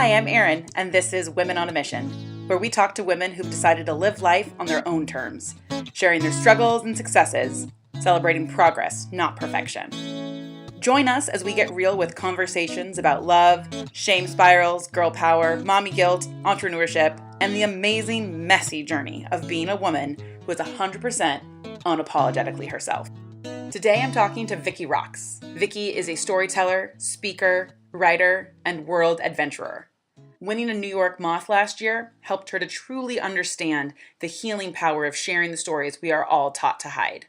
Hi, I'm Erin, and this is Women on a Mission, where we talk to women who've decided to live life on their own terms, sharing their struggles and successes, celebrating progress, not perfection. Join us as we get real with conversations about love, shame spirals, girl power, mommy guilt, entrepreneurship, and the amazing, messy journey of being a woman who is 100% unapologetically herself. Today I'm talking to Vicki Rox. Vicki is a storyteller, speaker, writer, and world adventurer. Winning a New York Moth last year helped her to truly understand the healing power of sharing the stories we are all taught to hide.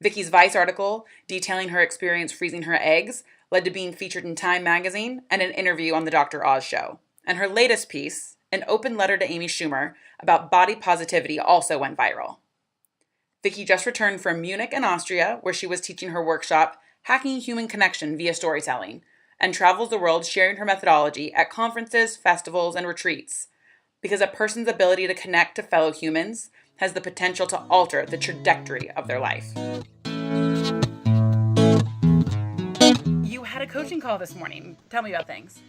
Vicki's Vice article, detailing her experience freezing her eggs, led to being featured in Time magazine and an interview on the Dr. Oz show. And her latest piece, an open letter to Amy Schumer about body positivity, also went viral. Vicki just returned from Munich and Austria, where she was teaching her workshop, Hacking Human Connection via Storytelling, and travels the world sharing her methodology at conferences, festivals, and retreats. Because a person's ability to connect to fellow humans has the potential to alter the trajectory of their life. You had a coaching call this morning. Tell me about things.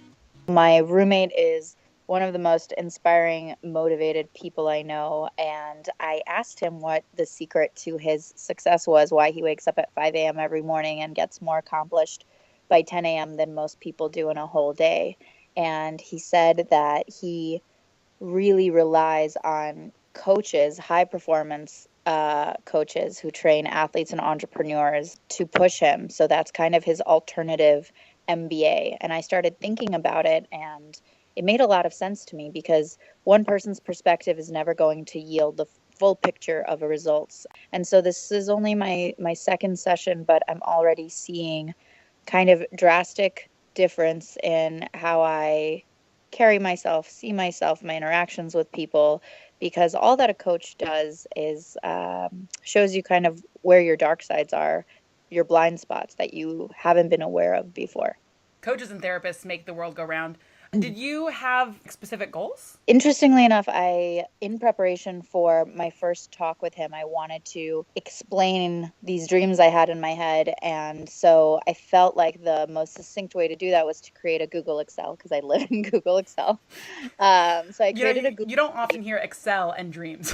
My roommate is one of the most inspiring, motivated people I know, and I asked him what the secret to his success was, why he wakes up at 5 a.m. every morning and gets more accomplished by 10 a.m. than most people do in a whole day. And he said that he really relies on coaches, high performance coaches who train athletes and entrepreneurs to push him. So that's kind of his alternative MBA. And I started thinking about it, and it made a lot of sense to me because one person's perspective is never going to yield the full picture of a results. And so this is only my second session, but I'm already seeing kind of drastic difference in how I carry myself, see myself, my interactions with people, because all that a coach does is shows you kind of where your dark sides are, your blind spots that you haven't been aware of before. Coaches and therapists make the world go round. Did you have specific goals? Interestingly enough, in preparation for my first talk with him, I wanted to explain these dreams I had in my head. And so I felt like the most succinct way to do that was to create a Google Excel, because I live in Google Excel. So I created a Google. You don't often hear Excel and dreams.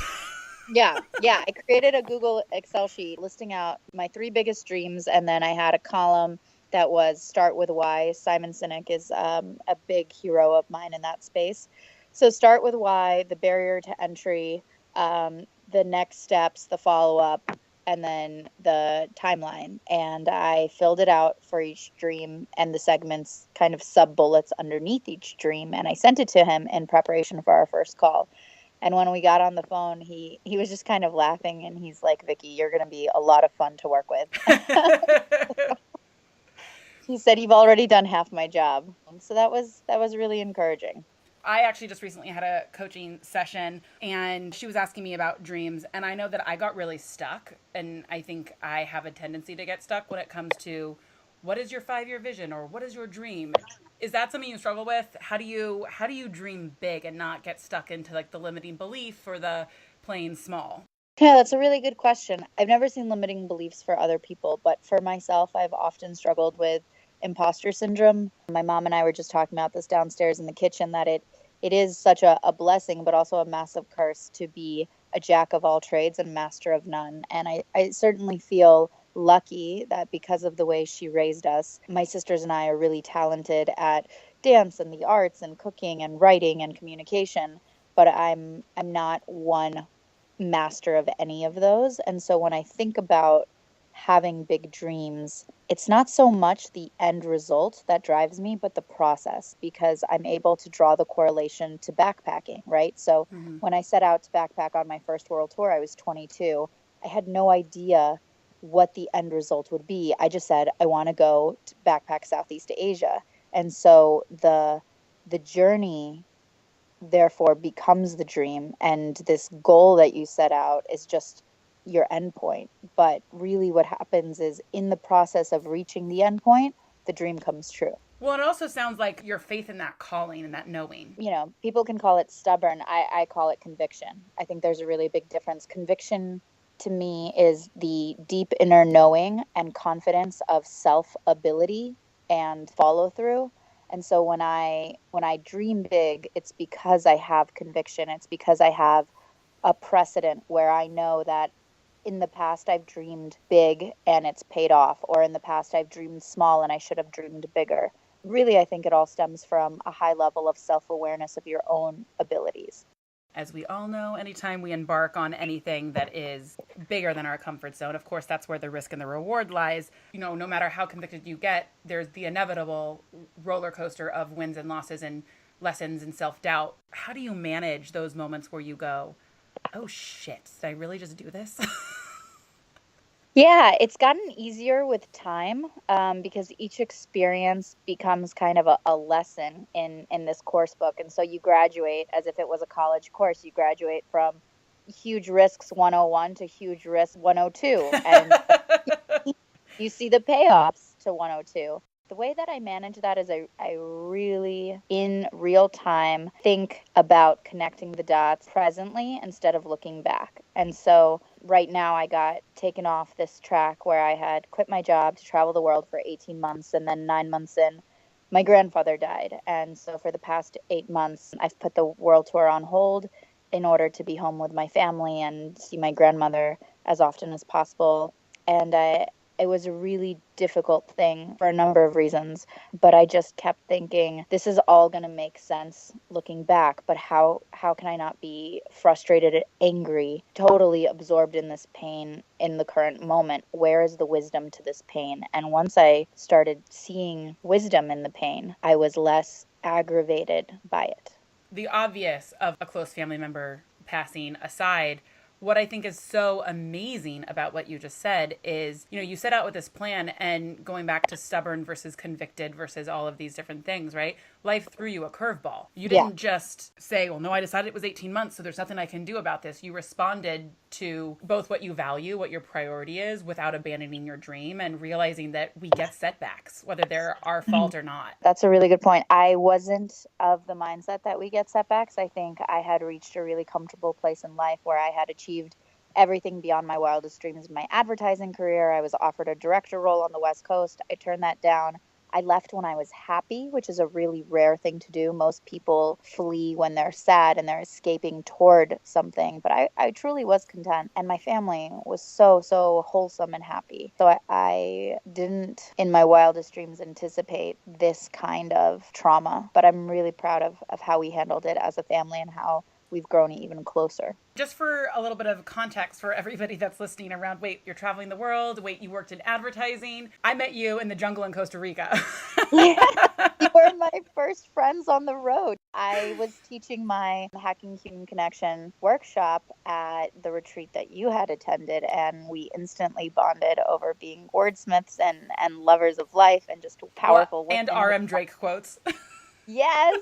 Yeah. I created a Google Excel sheet listing out my 3 biggest dreams. And then I had a column that was start with why. Simon Sinek is a big hero of mine in that space. So start with why, the barrier to entry, the next steps, the follow-up, and then the timeline. And I filled it out for each dream and the segments, kind of sub-bullets underneath each dream. And I sent it to him in preparation for our first call. And when we got on the phone, he was just kind of laughing, and he's like, Vicki, you're going to be a lot of fun to work with. He said, you've already done half my job. So that was really encouraging. I actually just recently had a coaching session, and she was asking me about dreams. And I know that I got really stuck, and I think I have a tendency to get stuck when it comes to what is your 5-year vision or what is your dream? Is that something you struggle with? How do you dream big and not get stuck into like the limiting belief or the playing small? Yeah, that's a really good question. I've never seen limiting beliefs for other people, but for myself, I've often struggled with imposter syndrome. My mom and I were just talking about this downstairs in the kitchen, that it is such a blessing, but also a massive curse to be a jack of all trades and master of none. And I certainly feel lucky that because of the way she raised us, my sisters and I are really talented at dance and the arts and cooking and writing and communication, but I'm not one master of any of those. And so when I think about having big dreams, it's not so much the end result that drives me, but the process, because I'm able to draw the correlation to backpacking, right? So when I set out to backpack on my first world tour, I was 22. I had no idea what the end result would be. I just said, I want to go to backpack Southeast Asia. And so the journey therefore becomes the dream, and this goal that you set out is just your end point. But really what happens is, in the process of reaching the end point, the dream comes true. Well, it also sounds like your faith in that calling and that knowing. You know, people can call it stubborn. I call it conviction. I think there's a really big difference. Conviction to me is the deep inner knowing and confidence of self ability and follow through. And so when I dream big, it's because I have conviction. It's because I have a precedent where I know that in the past I've dreamed big and it's paid off, or in the past I've dreamed small and I should have dreamed bigger. Really, I think it all stems from a high level of self-awareness of your own abilities. As we all know, anytime we embark on anything that is bigger than our comfort zone, of course, that's where the risk and the reward lies. No matter how convicted you get, there's the inevitable roller coaster of wins and losses and lessons and self doubt. How do you manage those moments where you go, oh shit, did I really just do this? Yeah, it's gotten easier with time because each experience becomes kind of a lesson in this course book. And so you graduate as if it was a college course. You graduate from huge risks 101 to huge risk 102. And you see the payoffs to 102. The way that I manage that is I really, in real time, think about connecting the dots presently instead of looking back. And so right now I got taken off this track where I had quit my job to travel the world for 18 months. And then 9 months in, my grandfather died. And so for the past 8 months, I've put the world tour on hold in order to be home with my family and see my grandmother as often as possible. And it was a really difficult thing for a number of reasons, but I just kept thinking this is all going to make sense looking back, but how can I not be frustrated and angry, totally absorbed in this pain in the current moment? Where is the wisdom to this pain? And once I started seeing wisdom in the pain, I was less aggravated by it. The obvious of a close family member passing aside, what I think is so amazing about what you just said is, you set out with this plan, and going back to stubborn versus convicted versus all of these different things, right? Life threw you a curveball. You didn't just say, well, no, I decided it was 18 months, so there's nothing I can do about this. You responded to both what you value, what your priority is, without abandoning your dream and realizing that we get setbacks, whether they're our fault or not. That's a really good point. I wasn't of the mindset that we get setbacks. I think I had reached a really comfortable place in life where I had achieved everything beyond my wildest dreams in my advertising career. I was offered a director role on the West Coast. I turned that down. I left when I was happy, which is a really rare thing to do. Most people flee when they're sad and they're escaping toward something. But I truly was content. And my family was so, so wholesome and happy. So I didn't, in my wildest dreams, anticipate this kind of trauma. But I'm really proud of how we handled it as a family and how we've grown even closer. Just for a little bit of context for everybody that's listening around, wait, you're traveling the world. Wait, you worked in advertising. I met you in the jungle in Costa Rica. Yeah, you were my first friends on the road. I was teaching my Hacking Human Connection workshop at the retreat that you had attended, and we instantly bonded over being wordsmiths and lovers of life and just powerful women. And R.M. Drake quotes. Yes.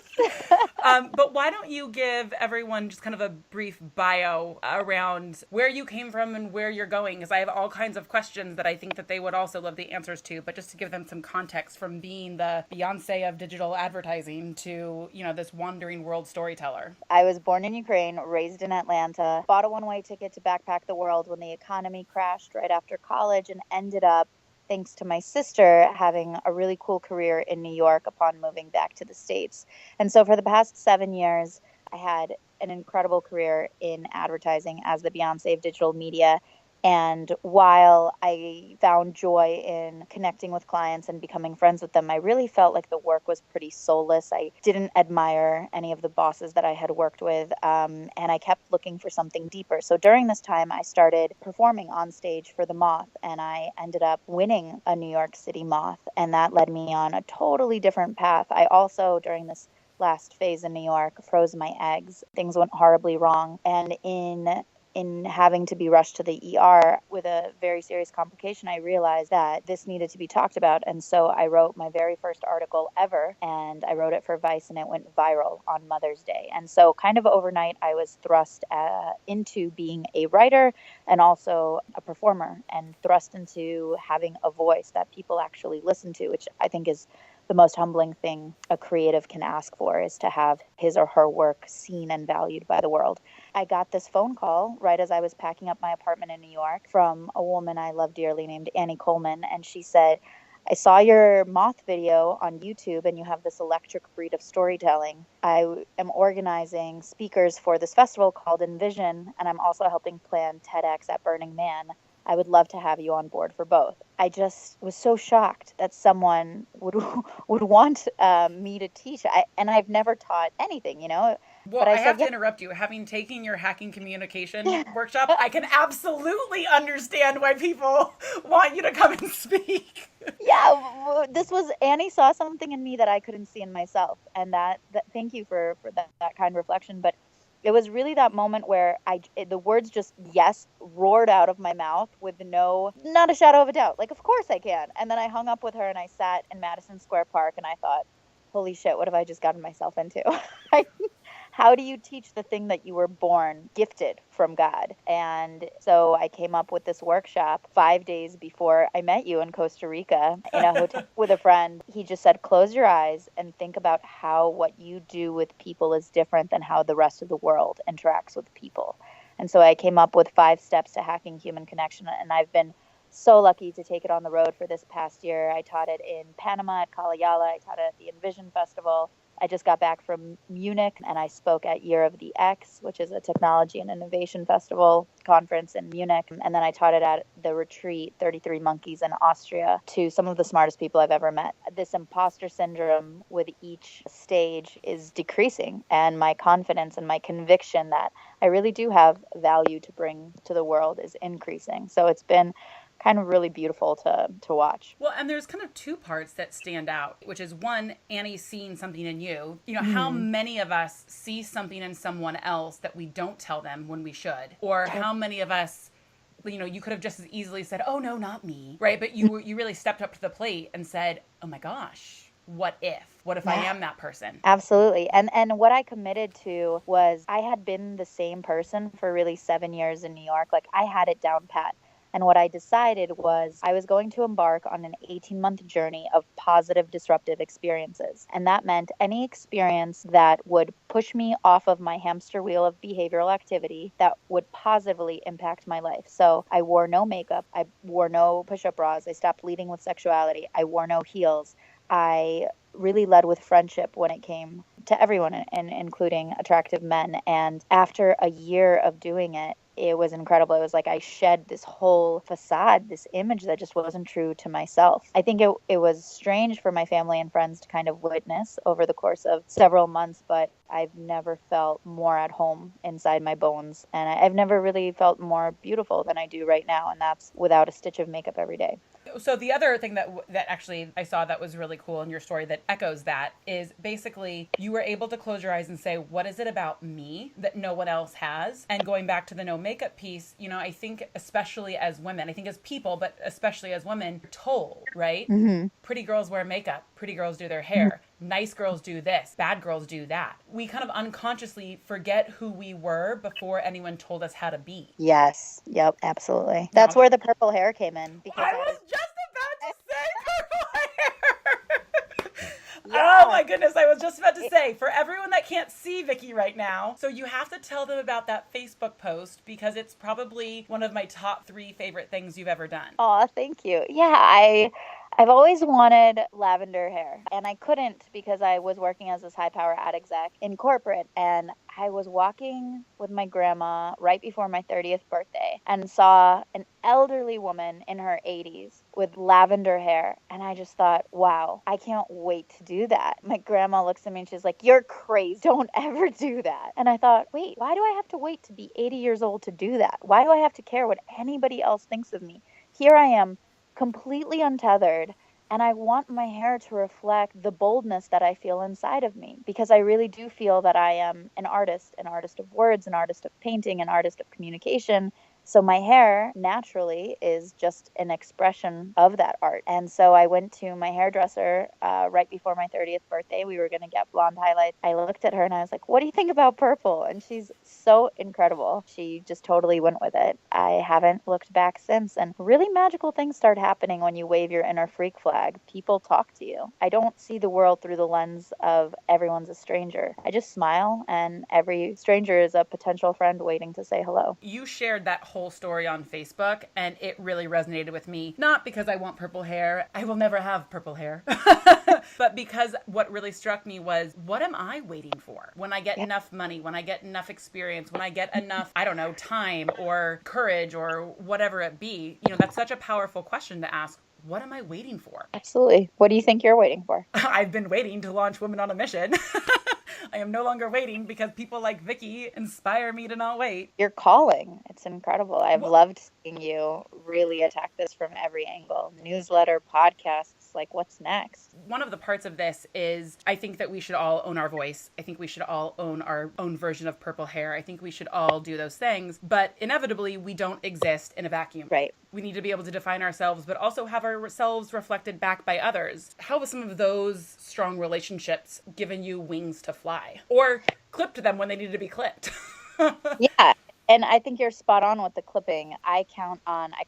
But why don't you give everyone just kind of a brief bio around where you came from and where you're going? Because I have all kinds of questions that I think that they would also love the answers to, but just to give them some context from being the Beyonce of digital advertising to, this wandering world storyteller. I was born in Ukraine, raised in Atlanta, bought a one-way ticket to backpack the world when the economy crashed right after college, and ended up, thanks to my sister, having a really cool career in New York upon moving back to the States. And so for the past 7 years, I had an incredible career in advertising as the Beyonce of digital media. And while I found joy in connecting with clients and becoming friends with them, I really felt like the work was pretty soulless. I didn't admire any of the bosses that I had worked with, and I kept looking for something deeper. So during this time, I started performing on stage for the Moth, and I ended up winning a New York City Moth, and that led me on a totally different path. I also, during this last phase in New York, froze my eggs. Things went horribly wrong, and in having to be rushed to the ER with a very serious complication, I realized that this needed to be talked about. And so I wrote my very first article ever, and I wrote it for Vice, and it went viral on Mother's Day. And so kind of overnight, I was thrust into being a writer and also a performer, and thrust into having a voice that people actually listen to, which I think is the most humbling thing a creative can ask for, is to have his or her work seen and valued by the world. I got this phone call right as I was packing up my apartment in New York from a woman I love dearly named Annie Coleman. And she said, I saw your moth video on YouTube and you have this electric breed of storytelling. I am organizing speakers for this festival called Envision, and I'm also helping plan TEDx at Burning Man. I would love to have you on board for both. I just was so shocked that someone would want me to teach. And I've never taught anything, Well, but I have said, to interrupt you. Having taken your hacking communication workshop, I can absolutely understand why people want you to come and speak. Yeah, this was Annie saw something in me that I couldn't see in myself, and that thank you for that kind reflection. But it was really that moment where the words just yes roared out of my mouth with not a shadow of a doubt. Like, of course I can. And then I hung up with her and I sat in Madison Square Park and I thought, holy shit, what have I just gotten myself into? How do you teach the thing that you were born gifted from God? And so I came up with this workshop 5 days before I met you in Costa Rica in a hotel with a friend. He just said, close your eyes and think about how what you do with people is different than how the rest of the world interacts with people. And so I came up with 5 steps to hacking human connection. And I've been so lucky to take it on the road for this past year. I taught it in Panama at Kalayala. I taught it at the Envision Festival. I just got back from Munich and I spoke at Year of the X, which is a technology and innovation festival conference in Munich. And then I taught it at the retreat, 33 Monkeys in Austria, to some of the smartest people I've ever met. This imposter syndrome with each stage is decreasing, and my confidence and my conviction that I really do have value to bring to the world is increasing. So it's been kind of really beautiful to watch. Well, and there's kind of 2 parts that stand out, which is one, Annie seeing something in you. How many of us see something in someone else that we don't tell them when we should? Or how many of us, you could have just as easily said, oh, no, not me, right? But you really stepped up to the plate and said, oh my gosh, what if I am that person? Absolutely. And what I committed to was I had been the same person for really 7 years in New York. Like, I had it down pat. And what I decided was I was going to embark on an 18-month journey of positive disruptive experiences. And that meant any experience that would push me off of my hamster wheel of behavioral activity that would positively impact my life. So I wore no makeup. I wore no push-up bras. I stopped leading with sexuality. I wore no heels. I really led with friendship when it came to everyone, and including attractive men. And after a year of doing it, it was incredible. It was like I shed this whole facade, this image that just wasn't true to myself. I think it was strange for my family and friends to kind of witness over the course of several months, but I've never felt more at home inside my bones. And I've never really felt more beautiful than I do right now. And that's without a stitch of makeup every day. So the other thing that actually I saw that was really cool in your story that echoes that is basically you were able to close your eyes and say, what is it about me that no one else has? And going back to the no makeup piece, I think especially as women, I think as people, but especially as women, we're told, right? Mm-hmm. Pretty girls wear makeup. Pretty girls do their hair. Nice girls do this. Bad girls do that. We kind of unconsciously forget who we were before anyone told us how to be. Yes. Yep. Absolutely. That's where the purple hair came in. Because I was just about to say purple hair. Yeah. Oh my goodness. I was just about to say, for everyone that can't see Vicki right now, so you have to tell them about that Facebook post because it's probably one of my top 3 favorite things you've ever done. Oh, thank you. Yeah, I've always wanted lavender hair, and I couldn't because I was working as this high power ad exec in corporate, and I was walking with my grandma right before my 30th birthday and saw an elderly woman in her 80s with lavender hair, and I just thought, wow, I can't wait to do that. My grandma looks at me and she's like, you're crazy. Don't ever do that. And I thought, wait, why do I have to wait to be 80 years old to do that? Why do I have to care what anybody else thinks of me? Here I am, completely untethered, and I want my hair to reflect the boldness that I feel inside of me, because I really do feel that I am an artist of words, an artist of painting, an artist of communication. So my hair naturally is just an expression of that art. And so I went to my hairdresser right before my 30th birthday. We were going to get blonde highlights. I looked at her and I was like, what do you think about purple? And she's so incredible. She just totally went with it. I haven't looked back since. And really magical things start happening when you wave your inner freak flag. People talk to you. I don't see the world through the lens of everyone's a stranger. I just smile, and every stranger is a potential friend waiting to say hello. You shared that whole whole story on Facebook, and it really resonated with me. Not because I want purple hair. I will never have purple hair. But because what really struck me was, what am I waiting for? When I get enough money, when I get enough experience, when I get enough, I don't know, time or courage or whatever it be, that's such a powerful question to ask. What am I waiting for? Absolutely. What do you think you're waiting for? I've been waiting to launch Women on a Mission. I am no longer waiting because people like Vicki inspire me to not wait. You're calling. It's incredible. I've loved seeing you really attack this from every angle. Newsletter, podcasts, like what's next? One of the parts of this is I think that we should all own our voice. I think we should all own our own version of purple hair. I think we should all do those things. But inevitably, we don't exist in a vacuum. Right. We need to be able to define ourselves, but also have ourselves reflected back by others. How have some of those strong relationships given you wings to fly? Or clipped them when they needed to be clipped? Yeah. And I think you're spot on with the clipping. I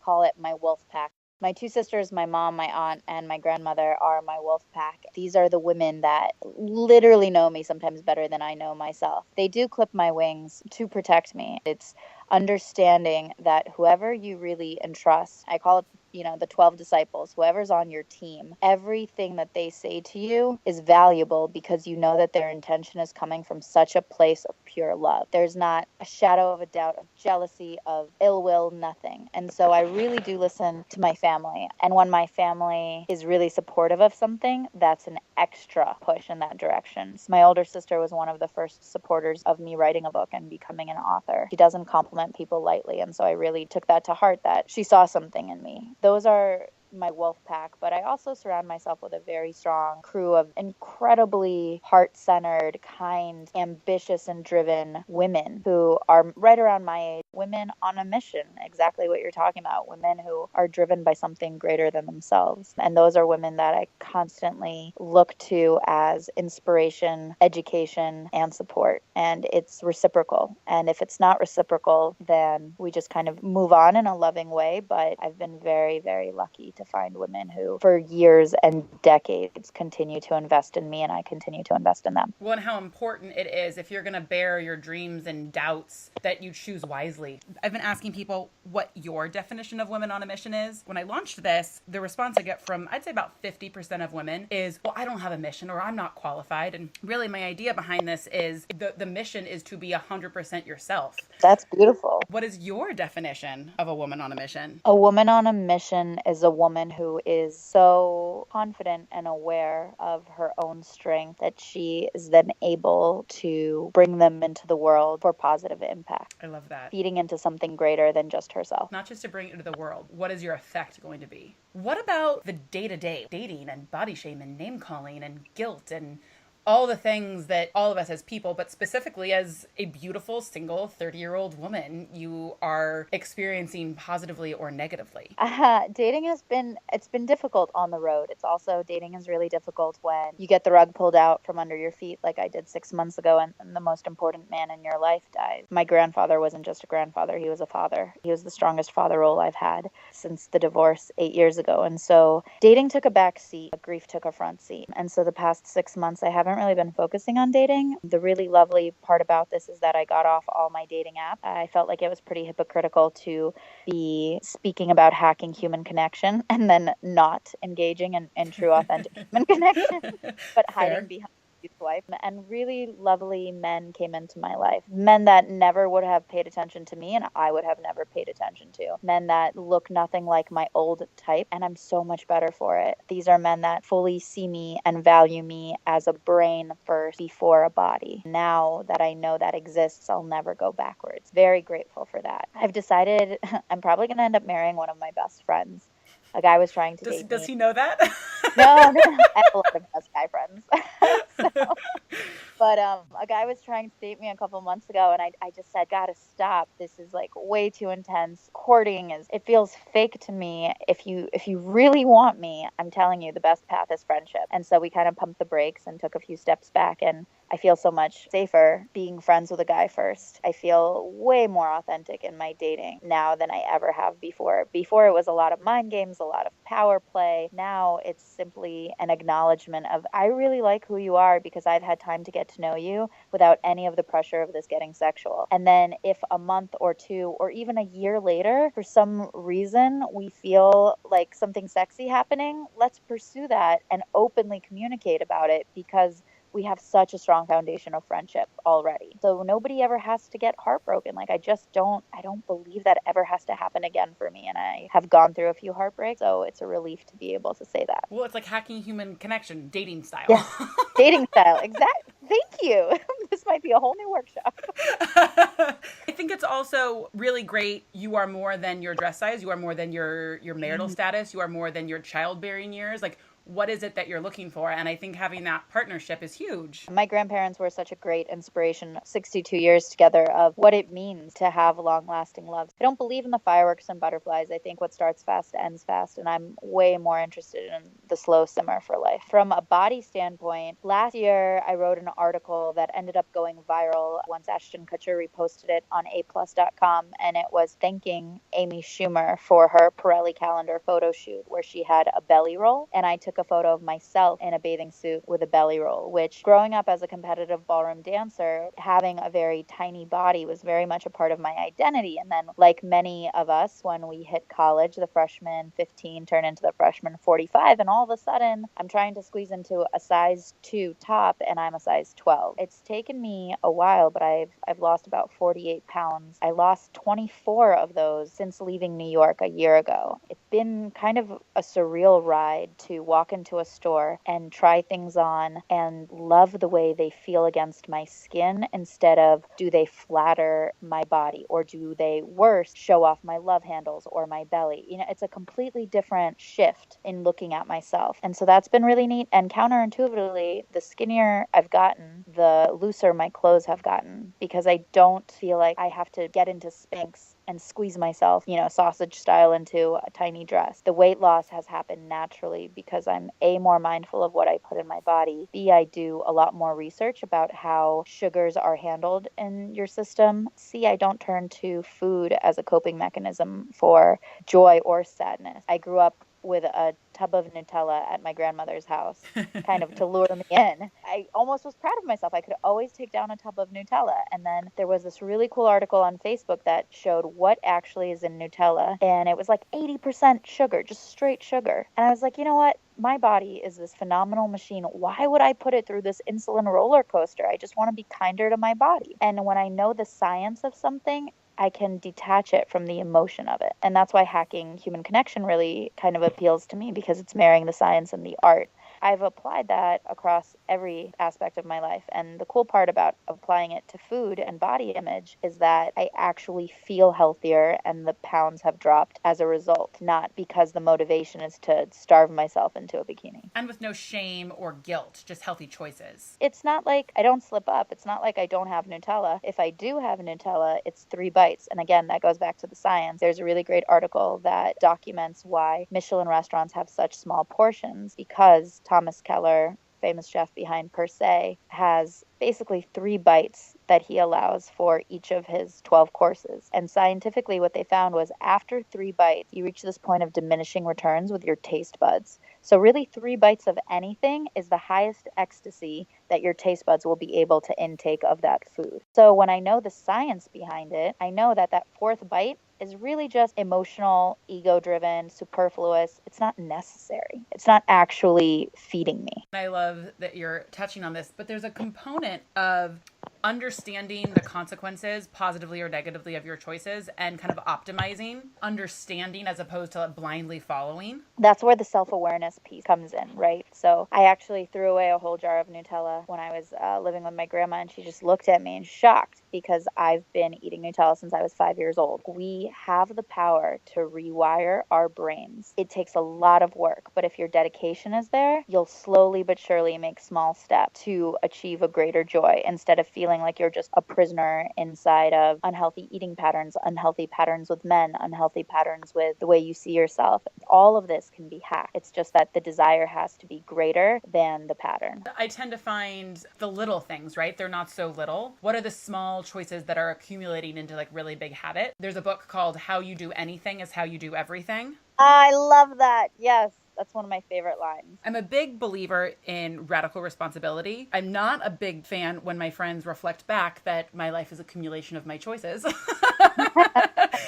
call it my wolf pack. My two sisters, my mom, my aunt, and my grandmother are my wolf pack. These are the women that literally know me sometimes better than I know myself. They do clip my wings to protect me. It's understanding that whoever you really entrust, I call it, the 12 disciples, whoever's on your team, everything that they say to you is valuable because you know that their intention is coming from such a place of pure love. There's not a shadow of a doubt of jealousy, of ill will, nothing. And so I really do listen to my family. And when my family is really supportive of something, that's an extra push in that direction. So my older sister was one of the first supporters of me writing a book and becoming an author. She doesn't compliment people lightly. And so I really took that to heart, that she saw something in me. Those are my wolf pack, but I also surround myself with a very strong crew of incredibly heart-centered, kind, ambitious, and driven women who are right around my age. Women on a mission, exactly what you're talking about. Women who are driven by something greater than themselves. And those are women that I constantly look to as inspiration, education, and support. And it's reciprocal. And if it's not reciprocal, then we just kind of move on in a loving way. But I've been very, very lucky to find women who, for years and decades, continue to invest in me, and I continue to invest in them. Well, and how important it is, if you're going to bear your dreams and doubts, that you choose wisely. I've been asking people what your definition of Women on a Mission is. When I launched this, the response I get from, I'd say about 50% of women is, well, I don't have a mission, or I'm not qualified. And really my idea behind this is the mission is to be 100% yourself. That's beautiful. What is your definition of a woman on a mission? A woman on a mission is a woman who is so confident and aware of her own strength that she is then able to bring them into the world for positive impact. I love that. Feeding into something greater than just herself. Not just to bring it into the world. What is your effect going to be? What about the day-to-day dating and body shame and name calling and guilt and all the things that all of us as people, but specifically as a beautiful, single, 30-year-old woman, you are experiencing positively or negatively? Dating it's been difficult on the road. It's also, dating is really difficult when you get the rug pulled out from under your feet, like I did 6 months ago, and the most important man in your life dies. My grandfather wasn't just a grandfather, he was a father. He was the strongest father role I've had since the divorce 8 years ago. And so dating took a back seat, grief took a front seat. And so the past 6 months, I haven't really been focusing on dating. The really lovely part about this is that I got off all my dating apps. I felt like it was pretty hypocritical to be speaking about hacking human connection and then not engaging in true authentic human connection, but hiding behind wife. And really lovely men came into my life. Men that never would have paid attention to me and I would have never paid attention to. Men that look nothing like my old type, and I'm so much better for it. These are men that fully see me and value me as a brain first before a body. Now that I know that exists, I'll never go backwards. Very grateful for that. I've decided I'm probably going to end up marrying one of my best friends. A guy was trying to date me. Does he know that? No, I have a lot of best guy friends. But a guy was trying to date me a couple months ago, and I just said, gotta stop. This is like way too intense. Courting it feels fake to me. If you really want me, I'm telling you, the best path is friendship. And so we kind of pumped the brakes and took a few steps back, and I feel so much safer being friends with a guy first. I feel way more authentic in my dating now than I ever have before. Before it was a lot of mind games, a lot of power play. Now it's simply an acknowledgement of, I really like who you are because I've had time to get to know you without any of the pressure of this getting sexual. And then if a month or two or even a year later, for some reason, we feel like something sexy happening, let's pursue that and openly communicate about it, because we have such a strong foundation of friendship already. So nobody ever has to get heartbroken. Like, I don't believe that ever has to happen again for me. And I have gone through a few heartbreaks. So it's a relief to be able to say that. Well, it's like hacking human connection, dating style. Yeah, dating style. Exactly. Thank you. This might be a whole new workshop. I think it's also really great. You are more than your dress size. You are more than your marital status. You are more than your childbearing years. Like, what is it that you're looking for? And I think having that partnership is huge. My grandparents were such a great inspiration, 62 years together, of what it means to have long-lasting love. I don't believe in the fireworks and butterflies. I think what starts fast ends fast, and I'm way more interested in the slow simmer for life. From a body standpoint, last year I wrote an article that ended up going viral once Ashton Kutcher reposted it on aplus.com, and it was thanking Amy Schumer for her Pirelli calendar photo shoot where she had a belly roll, and I took a photo of myself in a bathing suit with a belly roll, which, growing up as a competitive ballroom dancer, having a very tiny body was very much a part of my identity. And then, like many of us, when we hit college, the freshman 15 turn into the freshman 45, and all of a sudden I'm trying to squeeze into a size 2 top and I'm a size 12. It's taken me a while, but I've lost about 48 pounds. I lost 24 of those since leaving New York a year ago. It's been kind of a surreal ride to walk into a store and try things on and love the way they feel against my skin, instead of, do they flatter my body, or do they, worse, show off my love handles or my belly? You know, it's a completely different shift in looking at myself. And so that's been really neat. And counterintuitively, the skinnier I've gotten, the looser my clothes have gotten, because I don't feel like I have to get into Spanx and squeeze myself, sausage style, into a tiny dress. The weight loss has happened naturally because I'm A, more mindful of what I put in my body. B, I do a lot more research about how sugars are handled in your system. C, I don't turn to food as a coping mechanism for joy or sadness. I grew up with a tub of Nutella at my grandmother's house, kind of to lure me in. I almost was proud of myself. I could always take down a tub of Nutella. And then there was this really cool article on Facebook that showed what actually is in Nutella. And it was like 80% sugar, just straight sugar. And I was like, you know what? My body is this phenomenal machine. Why would I put it through this insulin roller coaster? I just want to be kinder to my body. And when I know the science of something, I can detach it from the emotion of it. And that's why hacking human connection really kind of appeals to me, because it's marrying the science and the art. I've applied that across every aspect of my life. And the cool part about applying it to food and body image is that I actually feel healthier and the pounds have dropped as a result, not because the motivation is to starve myself into a bikini. And with no shame or guilt, just healthy choices. It's not like I don't slip up. It's not like I don't have Nutella. If I do have Nutella, it's 3 bites. And again, that goes back to the science. There's a really great article that documents why Michelin restaurants have such small portions, because Thomas Keller, famous chef behind Per Se, has basically 3 bites that he allows for each of his 12 courses. And scientifically, what they found was after 3 bites, you reach this point of diminishing returns with your taste buds. So really, 3 bites of anything is the highest ecstasy that your taste buds will be able to intake of that food. So when I know the science behind it, I know that that 4th bite is really just emotional, ego-driven, superfluous. It's not necessary. It's not actually feeding me. I love that you're touching on this, but there's a component of understanding the consequences, positively or negatively, of your choices, and kind of optimizing, understanding as opposed to blindly following. That's where the self-awareness piece comes in, right? So I actually threw away a whole jar of Nutella when I was living with my grandma, and she just looked at me in shock, because I've been eating Nutella since I was 5 years old. We have the power to rewire our brains. It takes a lot of work, but if your dedication is there, you'll slowly but surely make small steps to achieve a greater joy, instead of feeling like you're just a prisoner inside of unhealthy eating patterns, unhealthy patterns with men, unhealthy patterns with the way you see yourself. All of this can be hacked. It's just that the desire has to be greater than the pattern. I tend to find the little things, right? They're not so little. What are the small choices that are accumulating into like really big habit? There's a book called How You Do Anything is How You Do Everything. I love that. Yes. That's one of my favorite lines. I'm a big believer in radical responsibility. I'm not a big fan when my friends reflect back that my life is an accumulation of my choices.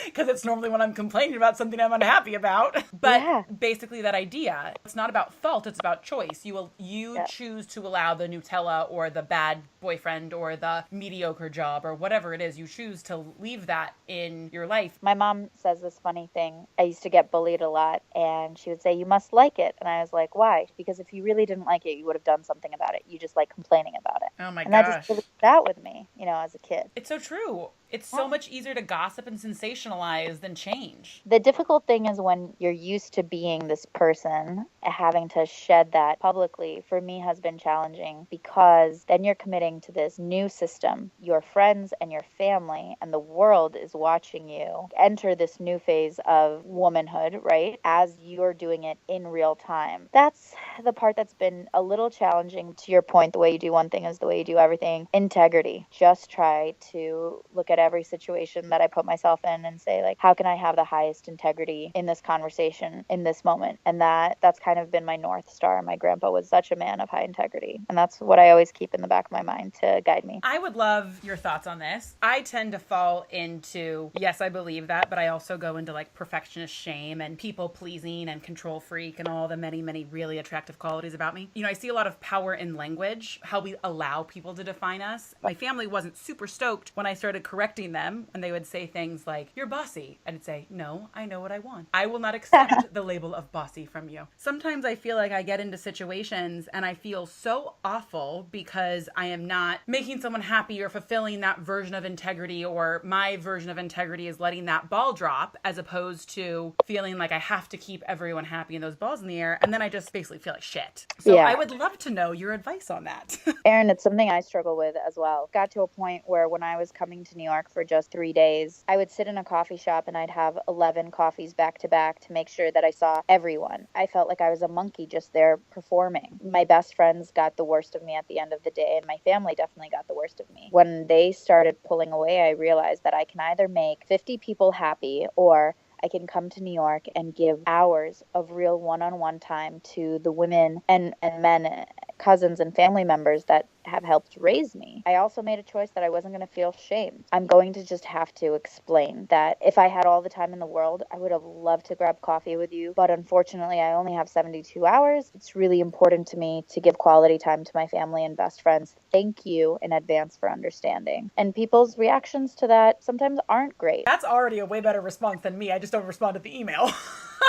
Because it's normally when I'm complaining about something I'm unhappy about. But basically that idea, it's not about fault, it's about choice. You choose to allow the Nutella or the bad boyfriend or the mediocre job or whatever it is, you choose to leave that in your life. My mom says this funny thing. I used to get bullied a lot, and she would say, you must like it. And I was like, why? Because if you really didn't like it, you would have done something about it. You just like complaining about it. Oh my gosh. And that just really sat with me, as a kid. It's so true. It's so much easier to gossip and sensationalize than change. The difficult thing is when you're used to being this person, having to shed that publicly, for me, has been challenging, because then you're committing to this new system. Your friends and your family and the world is watching you enter this new phase of womanhood, right? As you're doing it in real time. That's the part that's been a little challenging. To your point, the way you do one thing is the way you do everything. Integrity. Just try to look at every situation that I put myself in and say, like, how can I have the highest integrity in this conversation, in this moment? And that's kind of been my North Star. My grandpa was such a man of high integrity. And that's what I always keep in the back of my mind to guide me. I would love your thoughts on this. I tend to fall into, yes, I believe that, but I also go into like perfectionist shame and people pleasing and control freak and all the many, many really attractive qualities about me. I see a lot of power in language, how we allow people to define us. My family wasn't super stoked when I started correcting them, and they would say things like, you're bossy. And I'd say, no, I know what I want. I will not accept the label of bossy from you. Sometimes I feel like I get into situations and I feel so awful because I am not making someone happy or fulfilling that version of integrity, or my version of integrity is letting that ball drop, as opposed to feeling like I have to keep everyone happy and those balls in the air. And then I just basically feel like shit. So I would love to know your advice on that. Erin, it's something I struggle with as well. Got to a point where when I was coming to New York for just 3 days, I would sit in a coffee shop and I'd have 11 coffees back to back to make sure that I saw everyone. I felt like I was a monkey just there performing. My best friends got the worst of me at the end of the day, and my family definitely got the worst of me. When they started pulling away, I realized that I can either make 50 people happy, or I can come to New York and give hours of real one-on-one time to the women and men, cousins and family members that have helped raise me. I also made a choice that I wasn't going to feel shame. I'm going to just have to explain that if I had all the time in the world, I would have loved to grab coffee with you. But unfortunately, I only have 72 hours. It's really important to me to give quality time to my family and best friends. Thank you in advance for understanding. And people's reactions to that sometimes aren't great. That's already a way better response than me. I just don't respond to the email.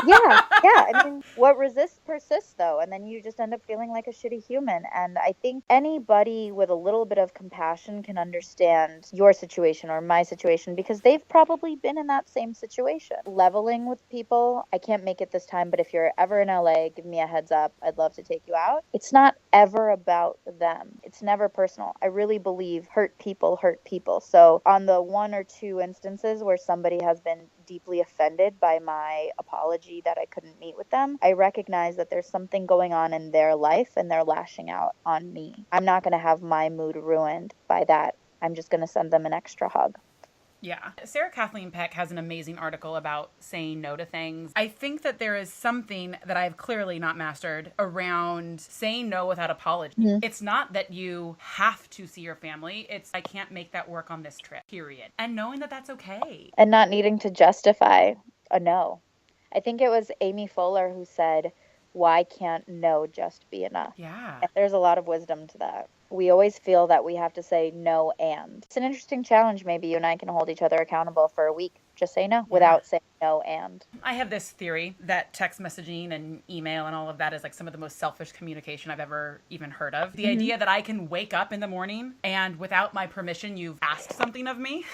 Yeah. I mean, what resists persists, though. And then you just end up feeling like a shitty human. And I think anybody with a little bit of compassion can understand your situation or my situation, because they've probably been in that same situation. Leveling with people, I can't make it this time, but if you're ever in LA, give me a heads up. I'd love to take you out. It's not ever about them. It's never personal. I really believe hurt people hurt people. So on the 1 or 2 instances where somebody has been deeply offended by my apology that I couldn't meet with them, I recognize that there's something going on in their life and they're lashing out on me. I'm not going to have my mood ruined by that. I'm just going to send them an extra hug. Yeah. Sarah Kathleen Peck has an amazing article about saying no to things. I think that there is something that I've clearly not mastered around saying no without apology. Mm-hmm. It's not that you have to see your family. It's, I can't make that work on this trip, period. And knowing that that's okay. And not needing to justify a no. I think it was Amy Fuller who said, why can't no just be enough? Yeah. And there's a lot of wisdom to that. We always feel that we have to say no and. It's an interesting challenge. Maybe you and I can hold each other accountable for a week. Just say no without saying no and. I have this theory that text messaging and email and all of that is like some of the most selfish communication I've ever even heard of. The idea that I can wake up in the morning and without my permission, you've asked something of me.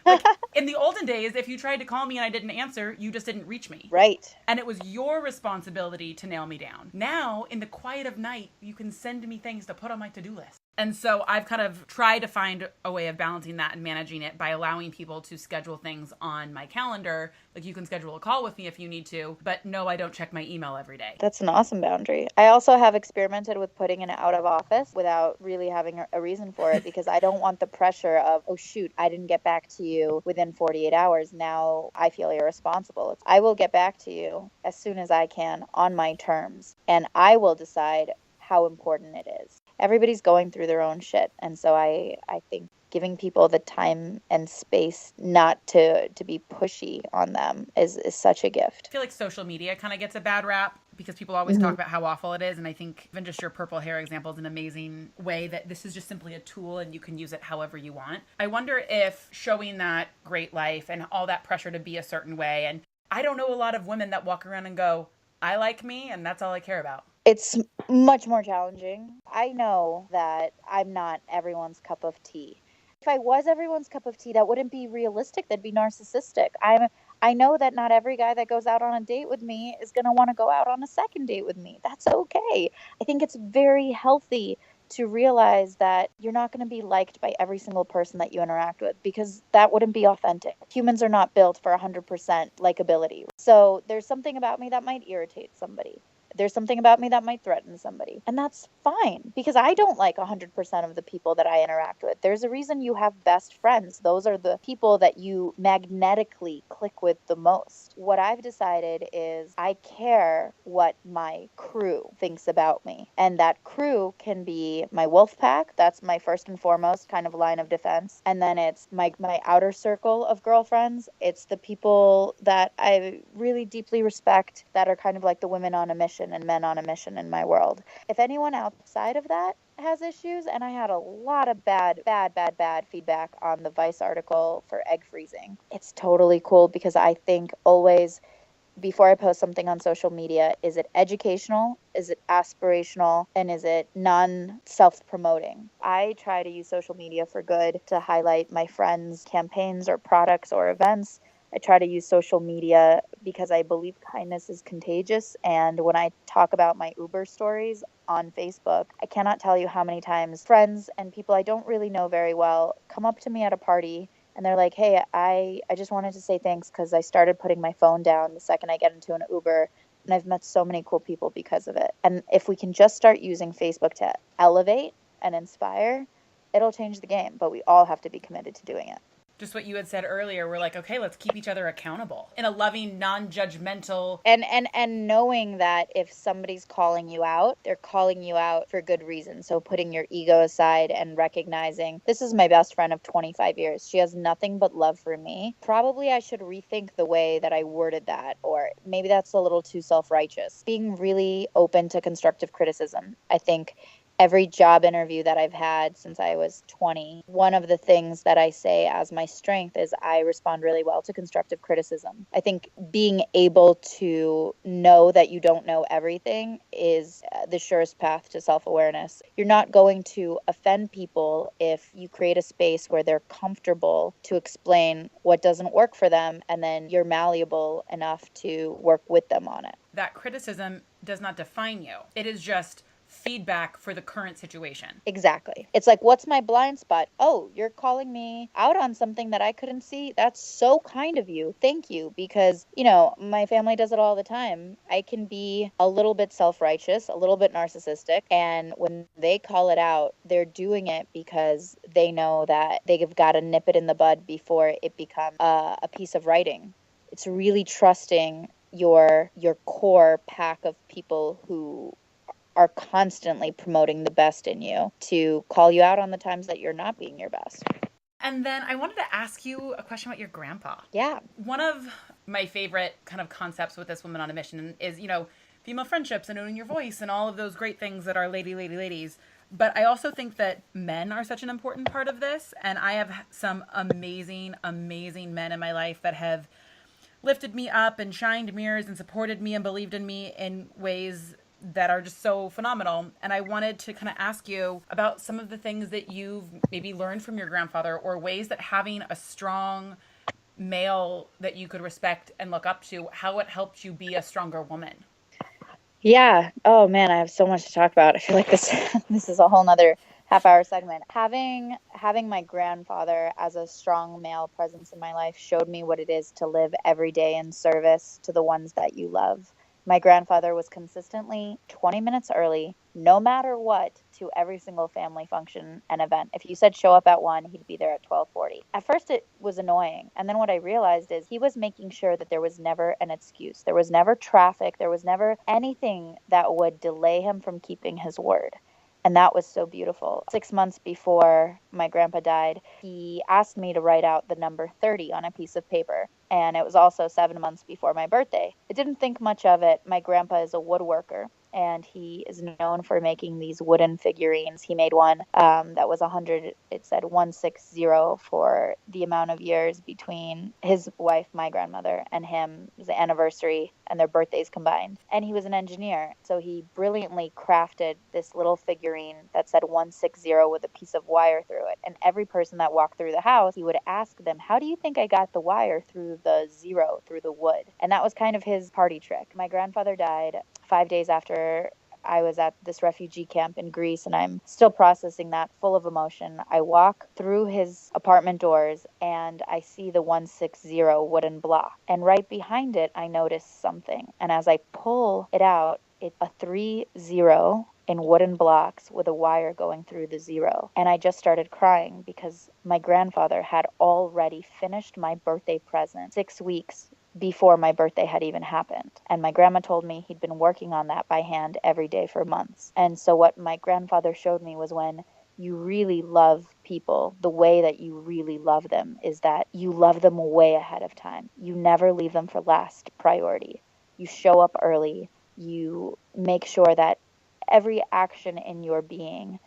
Like, in the olden days, if you tried to call me and I didn't answer, you just didn't reach me. Right. And it was your responsibility to nail me down. Now, in the quiet of night, you can send me things to put on my to-do list. And so I've kind of tried to find a way of balancing that and managing it by allowing people to schedule things on my calendar. Like you can schedule a call with me if you need to, but no, I don't check my email every day. That's an awesome boundary. I also have experimented with putting it out of office without really having a reason for it because I don't want the pressure of, oh shoot, I didn't get back to you within 48 hours. Now I feel irresponsible. I will get back to you as soon as I can on my terms, and I will decide how important it is. Everybody's going through their own shit. And so I think giving people the time and space not to be pushy on them is such a gift. I feel like social media kind of gets a bad rap because people always talk about how awful it is. And I think even just your purple hair example is an amazing way that this is just simply a tool and you can use it however you want. I wonder if showing that great life and all that pressure to be a certain way. And I don't know a lot of women that walk around and go, I like me and that's all I care about. It's much more challenging. I know that I'm not everyone's cup of tea. If I was everyone's cup of tea, that wouldn't be realistic. That'd be narcissistic. I know that not every guy that goes out on a date with me is going to want to go out on a second date with me. That's okay. I think it's very healthy to realize that you're not going to be liked by every single person that you interact with because that wouldn't be authentic. Humans are not built for 100% likability. So there's something about me that might irritate somebody. There's something about me that might threaten somebody. And that's fine because I don't like 100% of the people that I interact with. There's a reason you have best friends. Those are the people that you magnetically click with the most. What I've decided is I care what my crew thinks about me. And that crew can be my wolf pack. That's my first and foremost kind of line of defense. And then it's my outer circle of girlfriends. It's the people that I really deeply respect that are kind of like the women on a mission and men on a mission in my world. If anyone outside of that has issues, and I had a lot of bad feedback on the Vice article for egg freezing, it's totally cool because I think always before I post something on social media, is it educational? Is it aspirational? And is it non-self-promoting? I try to use social media for good to highlight my friends' campaigns or products or events. I try to use social media because I believe kindness is contagious. And when I talk about my Uber stories on Facebook, I cannot tell you how many times friends and people I don't really know very well come up to me at a party and they're like, hey, I just wanted to say thanks because I started putting my phone down the second I get into an Uber. And I've met so many cool people because of it. And if we can just start using Facebook to elevate and inspire, it'll change the game. But we all have to be committed to doing it. Just what you had said earlier, we're like, okay, let's keep each other accountable in a loving, non-judgmental. And knowing that if somebody's calling you out, they're calling you out for good reason. So putting your ego aside and recognizing this is my best friend of 25 years. She has nothing but love for me. Probably I should rethink the way that I worded that, or maybe that's a little too self-righteous. Being really open to constructive criticism. I think every job interview that I've had since I was 20, one of the things that I say as my strength is I respond really well to constructive criticism. I think being able to know that you don't know everything is the surest path to self-awareness. You're not going to offend people if you create a space where they're comfortable to explain what doesn't work for them, and then you're malleable enough to work with them on it. That criticism does not define you. It is just feedback for the current situation. Exactly. It's like, what's my blind spot? Oh, you're calling me out on something that I couldn't see. That's so kind of you. Thank you. Because, my family does it all the time. I can be a little bit self-righteous, a little bit narcissistic. And when they call it out, they're doing it because they know that they've got to nip it in the bud before it becomes a piece of writing. It's really trusting your core pack of people who are constantly promoting the best in you to call you out on the times that you're not being your best. And then I wanted to ask you a question about your grandpa. Yeah. One of my favorite kind of concepts with this Woman on a Mission is, female friendships and owning your voice and all of those great things that are ladies. But I also think that men are such an important part of this. And I have some amazing, amazing men in my life that have lifted me up and shined mirrors and supported me and believed in me in ways that are just so phenomenal. And I wanted to kind of ask you about some of the things that you've maybe learned from your grandfather, or ways that having a strong male that you could respect and look up to, how it helped you be a stronger woman. Yeah. Oh man, I have so much to talk about. I feel like this is a whole nother half-hour segment. Having my grandfather as a strong male presence in my life showed me what it is to live every day in service to the ones that you love. My grandfather was consistently 20 minutes early, no matter what, to every single family function and event. If you said show up at 1, he'd be there at 12:40. At first it was annoying, and then what I realized is he was making sure that there was never an excuse. There was never traffic, there was never anything that would delay him from keeping his word. And that was so beautiful. 6 months before my grandpa died, he asked me to write out the number 30 on a piece of paper. And it was also 7 months before my birthday. I didn't think much of it. My grandpa is a woodworker, and he is known for making these wooden figurines. He made one that was 100. It said 160 for the amount of years between his wife, my grandmother, and him. It was the anniversary and their birthdays combined. And he was an engineer, so he brilliantly crafted this little figurine that said 160 with a piece of wire through it. And every person that walked through the house, he would ask them, "How do you think I got the wire through the zero, through the wood?" And that was kind of his party trick. My grandfather died 5 days after I was at this refugee camp in Greece, and I'm still processing that, full of emotion. I walk through his apartment doors and I see the 160 wooden block. And right behind it, I notice something. And as I pull it out, it's a 30 in wooden blocks with a wire going through the zero. And I just started crying because my grandfather had already finished my birthday present 6 weeks before my birthday had even happened. And my grandma told me he'd been working on that by hand every day for months. And so what my grandfather showed me was, when you really love people, the way that you really love them is that you love them way ahead of time. You never leave them for last priority. You show up early. You make sure that every action in your being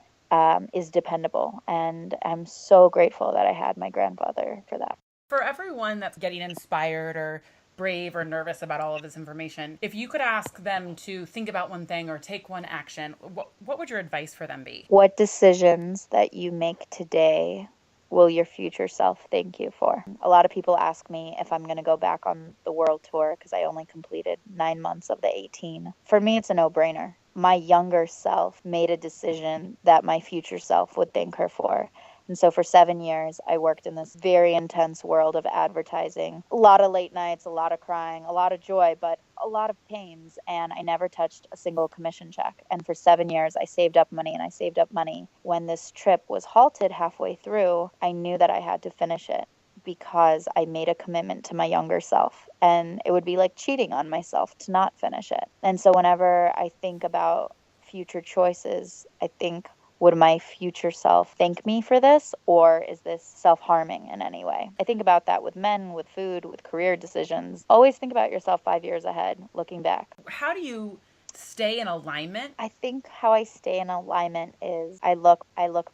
is dependable. And I'm so grateful that I had my grandfather for that. For everyone that's getting inspired or brave or nervous about all of this information, if you could ask them to think about one thing or take one action, what would your advice for them be? What decisions that you make today will your future self thank you for? A lot of people ask me if I'm going to go back on the world tour because I only completed 9 months of the 18. For me, it's a no-brainer. My younger self made a decision that my future self would thank her for. And so for 7 years, I worked in this very intense world of advertising. A lot of late nights, a lot of crying, a lot of joy, but a lot of pains. And I never touched a single commission check. And for 7 years, I saved up money and I saved up money. When this trip was halted halfway through, I knew that I had to finish it because I made a commitment to my younger self. And it would be like cheating on myself to not finish it. And so whenever I think about future choices, I think, would my future self thank me for this, or is this self-harming in any way? I think about that with men, with food, with career decisions. Always think about yourself 5 years ahead, looking back. How do you stay in alignment? I think how I stay in alignment is I look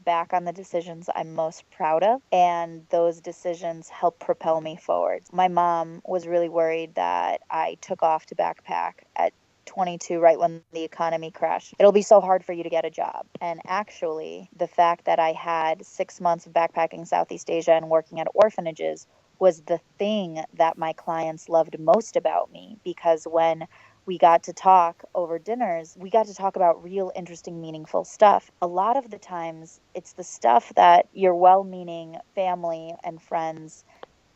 back on the decisions I'm most proud of, and those decisions help propel me forward. My mom was really worried that I took off to backpack at 22, right when the economy crashed. It'll be so hard for you to get a job. And actually, the fact that I had 6 months of backpacking Southeast Asia and working at orphanages was the thing that my clients loved most about me, because when we got to talk over dinners, we got to talk about real, interesting, meaningful stuff. A lot of the times, it's the stuff that your well-meaning family and friends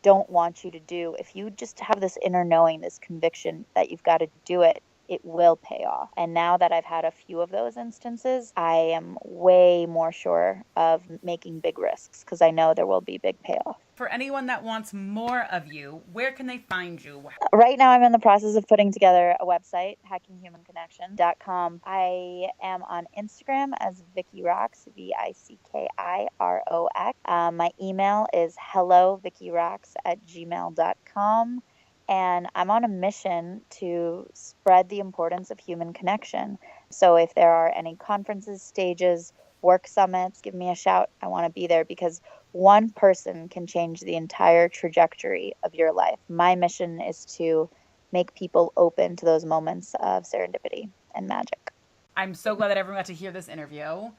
don't want you to do. If you just have this inner knowing, this conviction that you've got to do it, it will pay off. And now that I've had a few of those instances, I am way more sure of making big risks because I know there will be big payoff. For anyone that wants more of you, where can they find you? Right now, I'm in the process of putting together a website, hackinghumanconnection.com. I am on Instagram as Vicki Rox, VICKIROX. My email is hellovickyrox@gmail.com. And I'm on a mission to spread the importance of human connection. So if there are any conferences, stages, work summits, give me a shout. I want to be there because one person can change the entire trajectory of your life. My mission is to make people open to those moments of serendipity and magic. I'm so glad that everyone got to hear this interview.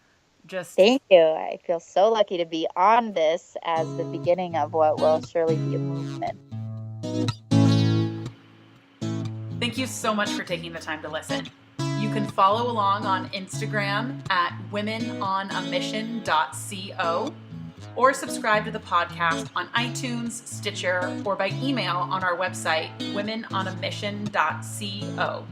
Thank you. I feel so lucky to be on this as the beginning of what will surely be a movement. Thank you so much for taking the time to listen. You can follow along on Instagram at womenonamission.co or subscribe to the podcast on iTunes, Stitcher, or by email on our website, womenonamission.co.